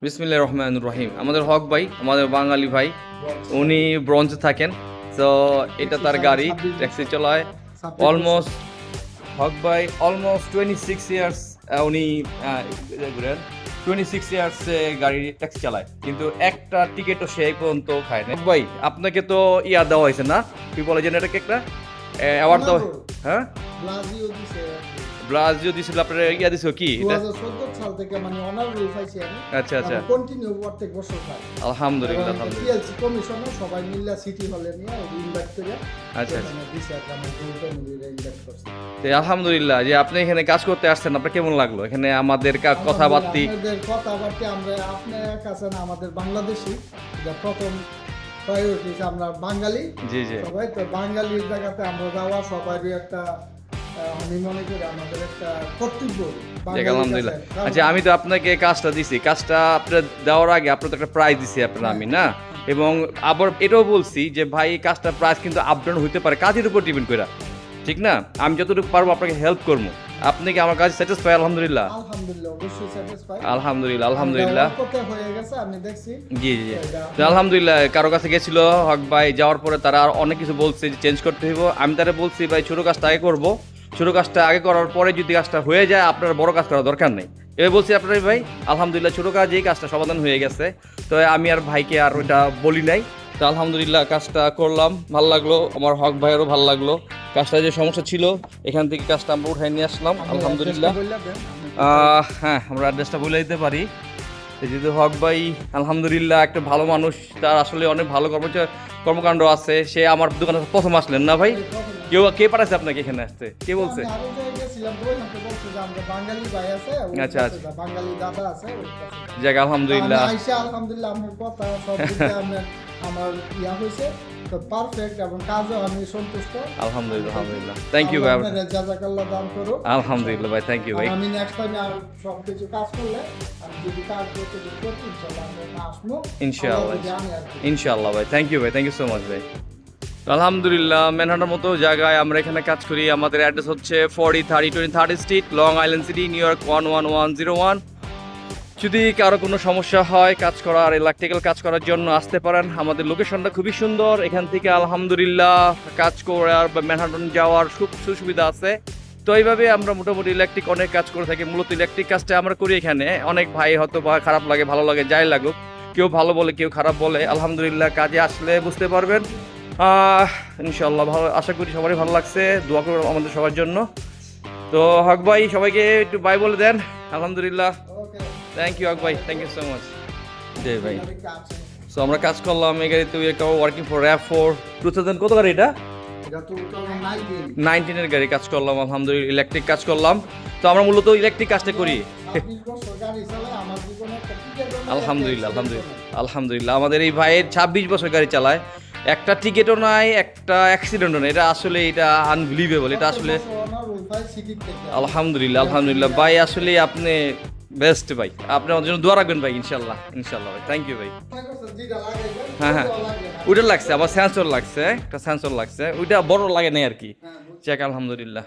বিসমিল্লাহির রহমানির রহিম। আমাদের হক ভাই, আমাদের বাঙালি ভাই, উনি ব্রঞ্জে থাকেন। তো এটা তার গাড়ি, ট্যাক্সি চালায় অলমোস্ট। হক ভাই অলমোস্ট 26 ইয়ার্স উনি 26 ইয়ার্স গাড়ি ট্যাক্সি চালায়, কিন্তু একটা টিকিটও সে এই পর্যন্ত খায় না। হক ভাই, আপনাকে তো ইয়া দেওয়া হয়েছে না, কি বলে যেন এটাকে, একটা অ্যাওয়ার্ড দেওয়া, হ্যাঁ ব্রাজিও দিছিল, আপনার ইয়া দিছিল কি এটা? 2014 সাল থেকে মানে অনারেবল পাইছি আমি। আচ্ছা আচ্ছা, কন্টিনিউ প্রত্যেক বছর পাই। আলহামদুলিল্লাহ আলহামদুলিল্লাহ। পিএলসি কমিশনে সবাই মিলে সিটি হলে নিয়ে ইনভাইট করে আচ্ছা মানে দিছে একটা আমার ফুল ফ্যামিলিরে ইনভাইট করছে। তো আলহামদুলিল্লাহ যে আপনি এখানে কাজ করতে আসছেন, আপনার কেমন লাগলো এখানে আমাদের কথাবার্তি? আমাদের কথাবার্তি আমরা আপনার কাছে না, আমাদের বাংলাদেশি যা প্রথম প্রায়োরিটি আমরা বাঙালি। জি জি, সবাই তো বাঙালির জায়গাতে আমরা যাওয়া সবারই একটা আমি মনে করি আমাদের একটা কর্তব্য। যাক আলহামদুলিল্লাহ। আচ্ছা, আমি তো আপনাকে কাজটা দিছি, কাজটা আপনার দেওয়ার আগে আপনার তো একটা প্রাইজ দিছি আপনার, আমি না, এবং আবার এটাও বলছি যে ভাই কাজটা প্রাইস কিন্তু আপ ডাউন হইতে পারে, কাজের উপর ডিপেন্ড করে, ঠিক না? আমি যতটুকু পারবো আপনাকে হেল্প করবো। আপনি কি আমার কাজ স্যাটিসফাই? আলহামদুলিল্লাহ আলহামদুলিল্লাহ, অবশ্যই স্যাটিসফাই। আলহামদুলিল্লাহ আলহামদুলিল্লাহ। কত হয়ে গেছে আমি দেখছি। জি জি, তো আলহামদুলিল্লাহ। কারো কাছে গেছিল হক ভাই, যাওয়ার পরে তারা আর অনেক কিছু বলছে যে চেঞ্জ করতে হইব। আমি তারা বলছি ভাই ছোটো কাজটা আগে করবো, ছোটো কাজটা আগে করার পরে যদি কাজটা হয়ে যায় আপনার বড় কাজ করার দরকার নেই, এবার বলছি আপনার ভাই। আলহামদুলিল্লাহ ছোটো কাজ এই কাজটা সমাধান হয়ে গেছে। তো আমি আর ভাইকে আর ওইটা বলি নাই। তো আলহামদুলিল্লাহ কাজটা করলাম, ভালো লাগলো, আমার হক ভাইয়েরও ভালো লাগলো। কাজটা যে সমস্যা ছিল এখান থেকে কাজটা আমরা উঠাই নিয়ে আসলাম আলহামদুলিল্লাহ। হ্যাঁ, আমরা অ্যাড্রেসটা বলে দিতে পারি। যেহেতু হক ভাই আলহামদুলিল্লাহ একটা ভালো মানুষ, তার আসলে অনেক ভালো কর্মকাণ্ড আছে। সে আমার দোকানে প্রথম আসলেন না ভাই? কে পাঠাচ্ছে আপনাকে এখানে আসতে, কে বলছে? আচ্ছা আচ্ছা, বাঙালি দাদা আছে। যাক আলহামদুলিল্লাহ। আলহামদুলিল্লাহ আমার কথা সব দিকে আমার ইয়া হয়েছে তো পারফেক্ট, এবং কাজও আমি সন্তুষ্ট আলহামদুলিল্লাহ আলহামদুলিল্লাহ। থ্যাংক ইউ ভাই, জাযাকাল্লাহ দান করো। আলহামদুলিল্লাহ ভাই, থ্যাংক ইউ ভাই। আমি নেক্সট টাইম আর সব কিছু কাজ করলে আমি যদি কাজ করতে করতে ইনশাআল্লাহ আমরা আসবো ইনশাআল্লাহ ইনশাআল্লাহ ভাই, থ্যাংক ইউ ভাই, থ্যাংক ইউ সো মাচ ভাই। আলহামদুলিল্লাহ, ম্যানহাটনের মতো জায়গায় আমরা এখানে কাজ করি। আমাদের অ্যাড্রেস হচ্ছে 4030 street, long island city, new York 11101। যদি কারো কোনো সমস্যা হয় কাজ করার, ইলেকট্রিক্যাল কাজ করার জন্য আসতে পারেন। আমাদের লোকেশনটা খুবই সুন্দর, এখান থেকে আলহামদুলিল্লাহ কাজ করার বা ম্যানহাটন যাওয়ার সুবিধা আছে। তো এইভাবে আমরা মোটামুটি ইলেকট্রিক অনেক কাজ করে থাকি। মূলত ইলেকট্রিক কাজটা আমরা করি এখানে। অনেক ভাই হয়তো বা খারাপ লাগে, ভালো লাগে, যাই লাগুক, কেউ ভালো বলে কেউ খারাপ বলে। আলহামদুলিল্লাহ কাজে আসলে বুঝতে পারবেন। ইনশাল্লাহ ভালো, আশা করি সবারই ভালো লাগছে। দোয়া করুন আমাদের সবার জন্য। তো হক ভাই সবাইকে একটু বাই বলে দেন। আলহামদুলিল্লাহ, থ্যাংক ইউ হক ভাই, থ্যাংক ইউ সো মাচ। জি ভাই, সো আমরা কাজ করলাম এই গাড়িতে, ওয়ার্কিং ফর RAV4 2000 কত গাড়ি এটা? 19 গাড়ি কাজ করলাম আলহামদুলিল্লাহ, ইলেকট্রিক কাজ করলাম। তো আমরা মূলত ইলেকট্রিক কাজটা করি। আলহামদুলিল্লাহ আলহামদুলিল্লাহ আলহামদুলিল্লাহ, আমাদের এই ভাইয়ের 26 বছর গাড়ি চালায়, একটা টিকিটও নাই, একটা অ্যাক্সিডেন্টও নাই। এটা আসলে এটা আনবিলিভেবল, এটা আসলে আলহামদুলিল্লাহ আলহামদুলিল্লাহ ভাই। আসলে আপনি বেস্ট ভাই, আপনি আমাদের জন্য দোয়া রাখবেন ভাই। ইনশাল্লাহ ইনশাল্লাহ ভাই, থ্যাংক ইউ ভাই। হ্যাঁ হ্যাঁ, ওইটা লাগছে, আবার সেন্সর লাগছে, একটা সেন্সর লাগছে, ওইটা বড় লাগে নাই আর কি। চেক আলহামদুলিল্লাহ।